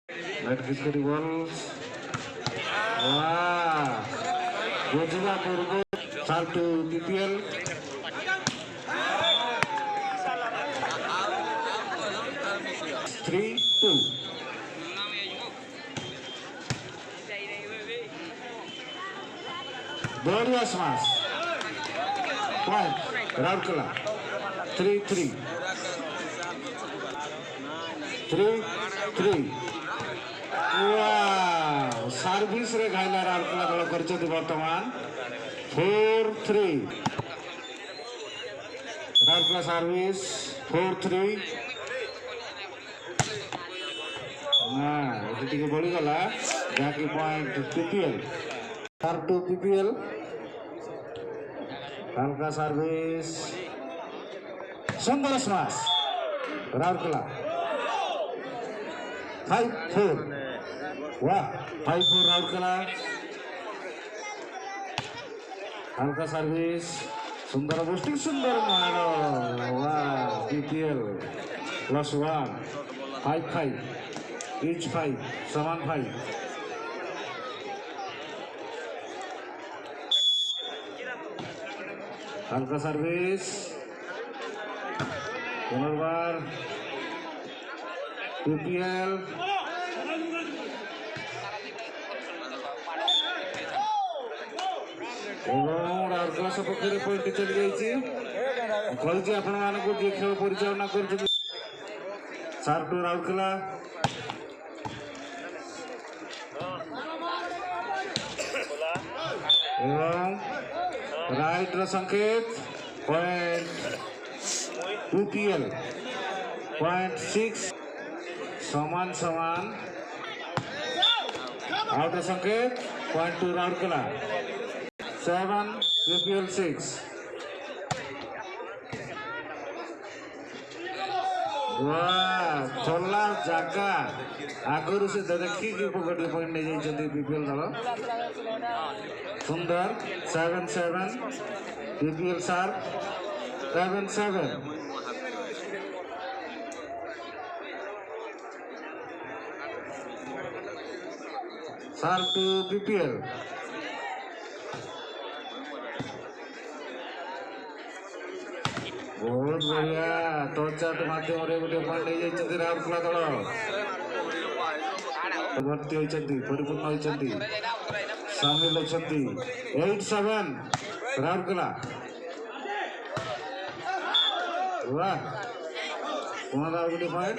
Let kiss the ball. Wow. Gojira Purbo. Serve to PPL. Three, two. बढ़िया स्माश point Rourkela 3-3 service रे घाइला राउरकेला दल करछथि वर्तमान 4-3 Rourkela service 4-3 ना एटी टिके बढी गला जाकी पॉइंट पीपीएल सर्व टू पीपीएल हल्का सर्विस सुंदर स्माश राउरकेला 5-4 वाह 5-4 राउरकेला हल्का सर्विस सुंदर बुस्टिंग सुंदर मारो वाह पीपीएल +1 5-5 each 5 समान 5 हल्का सर्विस पुनर्बार पीपीएल राउरकेला सपक्ष पॉइंट चली जाइए कही आपण मानक जी खेल परिचालना कर सर्व टू राउरकेला राइट संकेत पॉइंट पीपीएल 0.6 समान समान आउट संकेत 0.2 राउरकेला 7 पीपीएल 6 खोला जगह आगुरी से देखी गोटे पॉइंट नहीं जाइए पीपीएल दल सुंदर 7-7 पीपीएल सार 7-7 सर्व टू पीपीएल बहुत बढ़िया टच चार्ट माध्यम गोटे पॉइंट नहीं जाइए राउरकेला दल भर्ती होती परिपूर्ण होती सामिल होती 8-7 राउरकेला वाह पुनः गोटे पॉइंट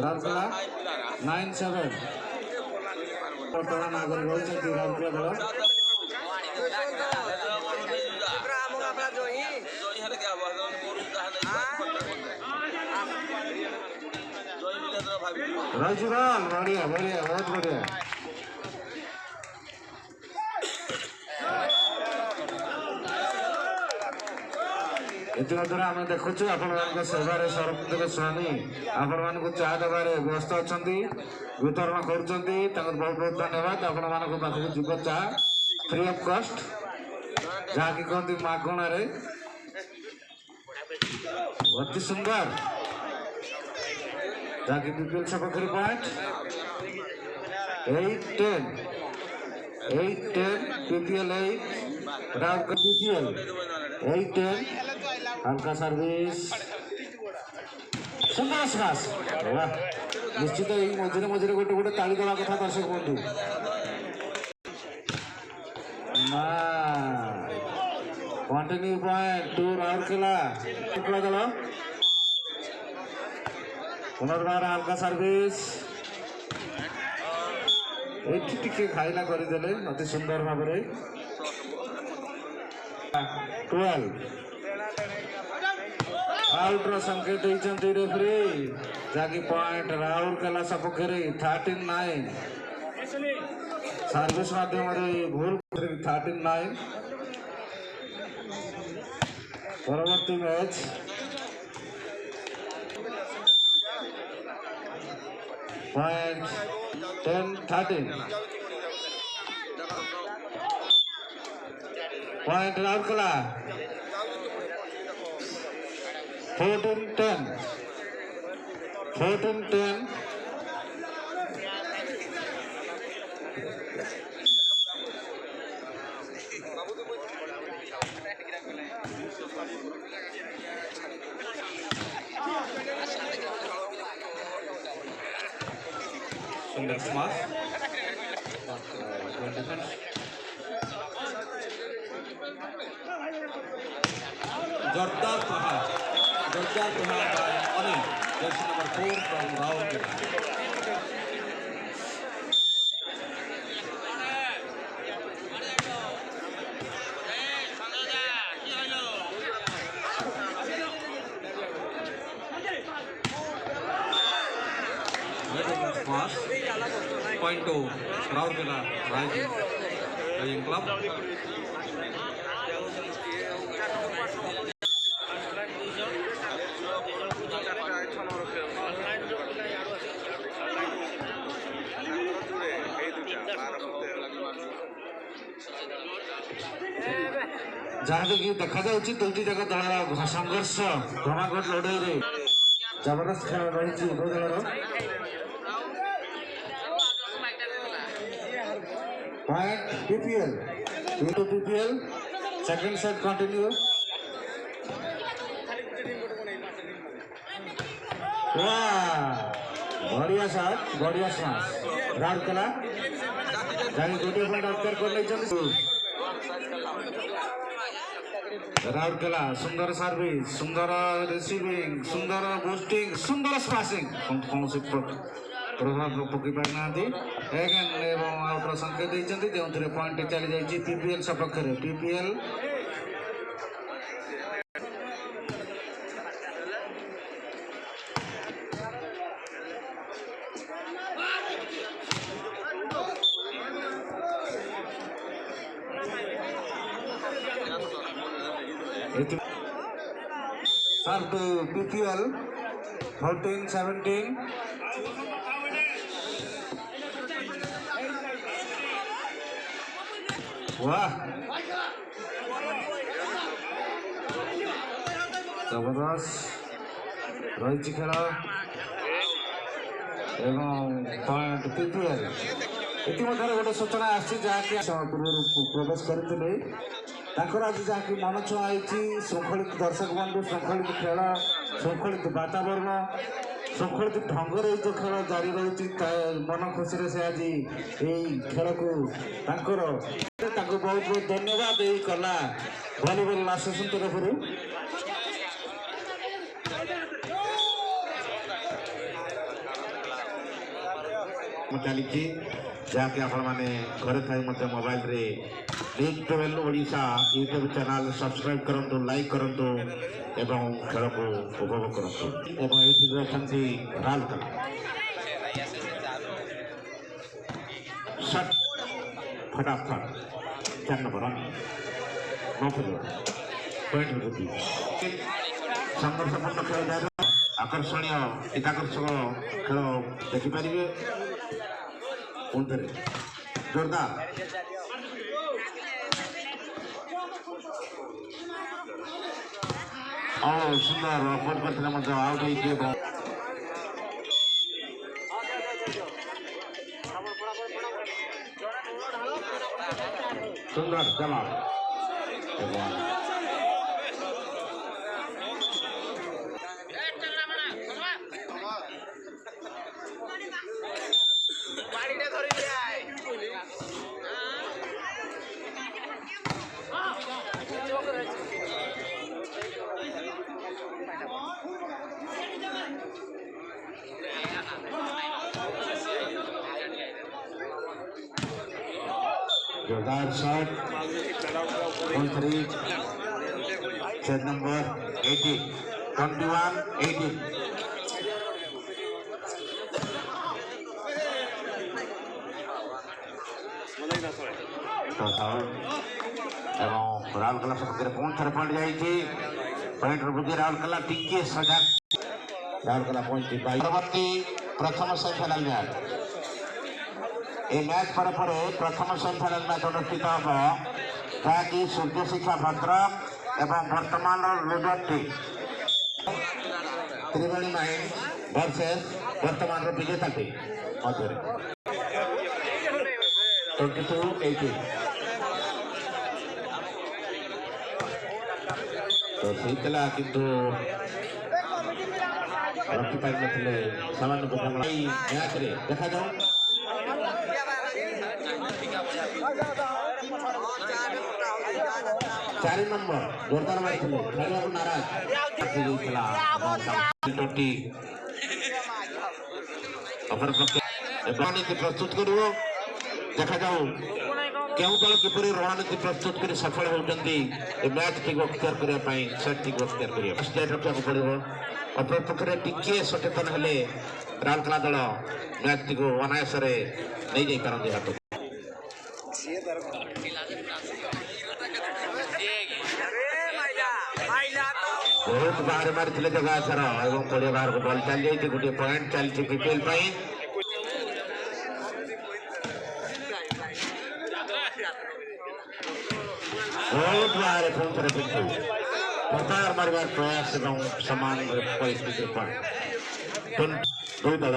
राउरकेला 9-7 वर्तमान आगे रही राउरकेला दल राजूलाल बढ़िया बढ़िया बहुत बढ़िया इतिमध्य आम देखु आपण सेवार सरपंच स्वामी आपण मानक चाह देवार व्यस्त अच्छा वितरण कर बहुत बहुत धन्यवाद आपण मान पाखक जीव चाह फ्री ऑफ कॉस्ट जहाँकि कहते मागणार अति सुंदर जहाँकि पीपीएल सपक्ष पॉइंट 8-10 पीपीएल 8 राउरकेला पीपीएल 8-10 हल्का सर्विस सुंदर स्माश निश्चित मझे मझे गोटे गोटे ताली दवा कथा दर्शक बंधु कंटिन्यू पॉइंट टू राउरकेला दल पुनर्बार हल्का सर्विस ये खाइला करदे अति सुंदर भाव 12 आउटर संकेत रेफरी जहाँकि पॉइंट राउरकेला सपक्ष 13-9 सर्विस माध्यम भूल 13-9 परवर्ती मैच पॉइंट 10-13 पॉइंट राउरकेला 14-10 सुंदर स्माश डिफेंस जोरदार प्रहार by Anil, jersey number 4 from Raurkela. Pass. Point to Raurkela Rising Club. जहाँ देखिए देखा जाऊँगी दुईटी जाक दल संघर्ष घमाघट लड़ाई जबरदस्त खेल रही दल point PPL into PPL second set continue बढ़िया शॉट बढ़िया स्मैश राउरकेला जानी गोटे पॉइंट अक्वायर कर राउरकेला सुंदर सर्विस सुंदर रिसीविंग सुंदर बूस्टिंग सुंदर स्मैशिंग कौन से प्रभाव पकई पारि ना आउटर संकेत देते जो पॉइंट चली जाइए पीपीएल सपक्ष पीपीएल Serve to PPL 14-17. वाह जबरदस्त रही खेल पॉइंट पीपीएल इतिमध्य गोटे सूचना आसी पूर्व प्रवेश करते आज जहाँकि मन छुआई श्रृंखलित दर्शक बंधु श्रृंखलित खेल श्रृंखलित वातावरण श्रृंखलित ढंग जो खेल जारी रही मन खुशी से आज यही खेल को बहुत बहुत धन्यवाद यही कला भलीबल एसोसिएशन तरफ चली जहाँकि आपण मैंने घरे थी मोबाइल रे league 12 Odisha YouTube channel subscribe करंतु लाइक करंतु एवं खेल को उपभोग करंतु एवं ये अच्छी राउरकेला शट फटाफट 4 नंबर पॉइंट वृद्धि संघर्षपूर्ण खेल आकर्षणीय चित्ताकर्षक खेल देखिपारे पुणी जोरदार और सुंदर अपोज करते आउट होती सुंदर जवाब जोरदार shot on 3 set number 18 21-18 Rourkela सपक्ष पुणी थे पॉइंट जाइए पॉइंट वृद्धि राउरकेला टिके सजा राउरकेला पॉइंट परवर्ती प्रथम सेमिफाइनाल मैच ए मैच पर प्रथम सेमिफाइनाल मैच अनुष्ठित हम जहाँकि सूर्य शिक्षा भद्रक एवं वर्तमान लुडर टीम त्रिवेणी माइंस वर्सेस वर्तमान विजेता टीम मध्य 22-18 तो सीखला किंतु रखी पारि नथिले सामान्य मैच रे देखा जाऊ 4 नंबर जोरदार मारिଥିଲେ ଖେଳିବାକୁ ନାରାଜ ଥିଲା ଟୋଟି ଅପରପକ୍ଷ ରଣନୀତି ପ୍ରସ୍ତୁତ କରିବ ଦେଖାଯାଉ କେଉଁ ଦଳ କିପରି ରଣନୀତି ପ୍ରସ୍ତୁତ କରି ସଫଳ ହେଉଛନ୍ତି ଏ ମ୍ୟାଚ୍ଟିକୁ ଅକ୍ତିଆର କରିବା ପାଇଁ ସେଟ୍ଟିକୁ ଅକ୍ତିଆର କରିବା ଷ୍ଟେଟ୍ ରଖିବାକୁ ପଡ଼ିବ ଅପରପକ୍ଷରେ ଟିକିଏ ସଚେତନ ହେଲେ ରାଉରକେଲା ଦଳ ମ୍ୟାଚ୍ଟିକୁ ଅନାୟାସରେ ନେଇଯାଇପାରନ୍ତି ହାତକୁ बहुत बाहर मारी जगह एथर और पड़िया बाहर को बल चल जाए गोटे पॉइंट चलती बीपीएल बहुत बाहर पुणी थे पिंटू प्रतार मार प्रयास सामान परिस्थिति दो दल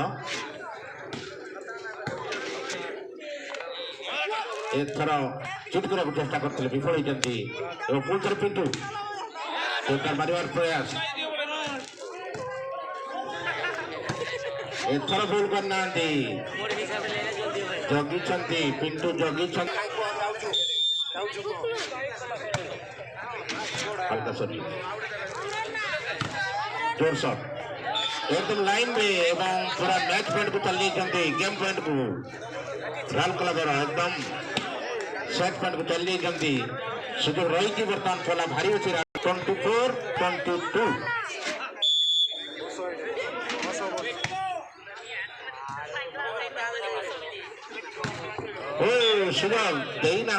एथर चुट करने चेष्टा करते विफल होती पुणी थे पिंटू मारिवार प्रयास एथर भूल करना जगी पिंटू जगी जोर शॉट एकदम लाइन में एवं पूरा मैच पॉइंट को चल जाते गेम पॉइंट को राउरकेला द्वारा एकदम सेट पॉइंट को चल जाती सुजोग रही बर्तमान पला भारी अच्छी 24-22 सुजोग देना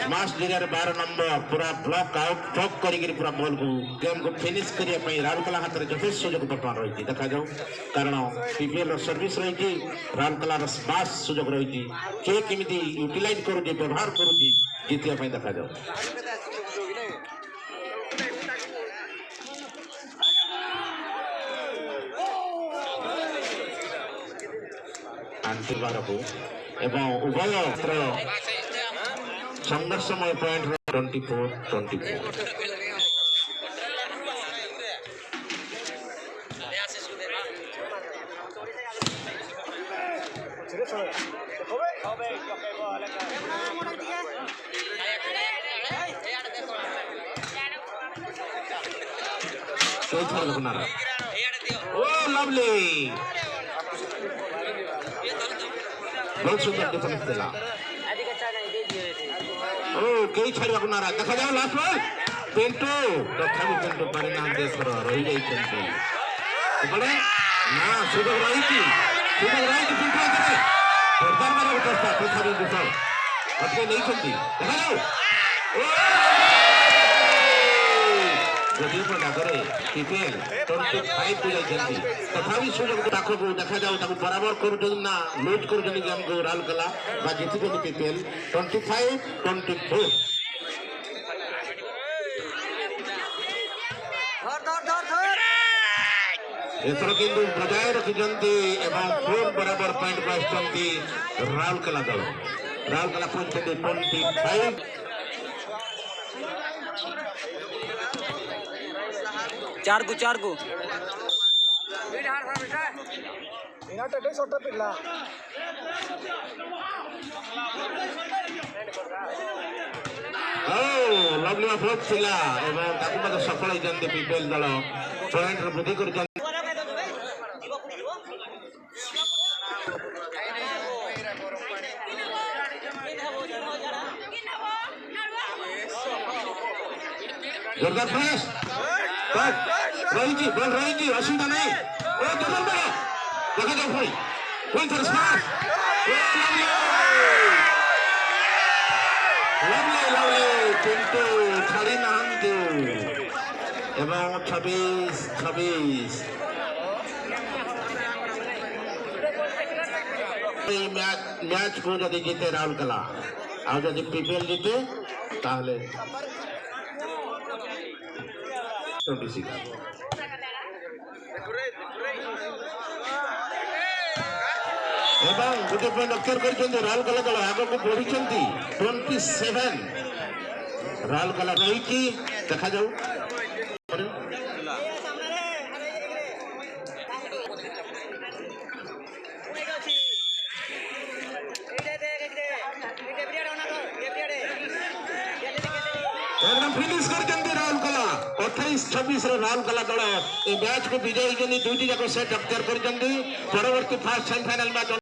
स्माश जरिए 12 नंबर पूरा ब्लॉक आउट ब्लॉक करी पूरा बॉल को गेम को फिनिश करने राउरकेला हाथ में यथेष सुजोग बर्तमान रही देखा जाऊ कारण पीपीएल सर्विस रही राउरकेला स्माश सुजोग रही किए केमी यूटिलाइज करुच्ची व्यवहार करुच्ची जीतिया देखा जाऊ बार को उभय संघर्षमय पॉइंट 24-24 लवली बहुत सुंदर डिफेंस दिला कई छाड़वा को नाराज देखा जाओ लास्ट बॉल पिंटू तथापि पिंटू परिणा देशर रही जाइछन्ती बड़े ना सुजोग रही पिंटू आगे जोरदार मारे चेष्टा तथापि विफल अटके नहीं छन्ती देखा जाओ जदि डाकरे पीपीएल 25 को जाइछन्ती तथापि सुजोग पाखक देखा जाऊ बराबर कर लूज कर गेम को राउरकेला जीति पीपीएल 25-24 एथर किंतु बजाय रखिछन्ती एवं खूब बराबर पॉइंट को आछन्ती राउरकेला दल राउरकेला पहुंचते 25 चार को लवली अप्रोच थिला एवं ताकु मत सफल होइजन्ते पीपीएल दल पॉइंट रो वृद्धि कर जोरदार प्रयास रही बॉल रही असुविधा नहीं देखा जाओ पुणी थे स्मार्ट लवली पिंटू छाड़ी ना 26 मैच को जदि जीते राउरकेला आ जदि पीपीएल जीते ताहले 26 गोटे पॉइंट अक्तिआर कर राउरकेला दल आग को बढ़ी 27 राउरकेला रही देखा जाऊ एकदम फिनिश करछन्ती राउरकेला 28-26 रे राउरकेला दल ए मैच को विजयी जनी दुईटी जाक सेट अक्तियार करछन्ती। परवर्ती फास्ट सेमीफाइनल मैच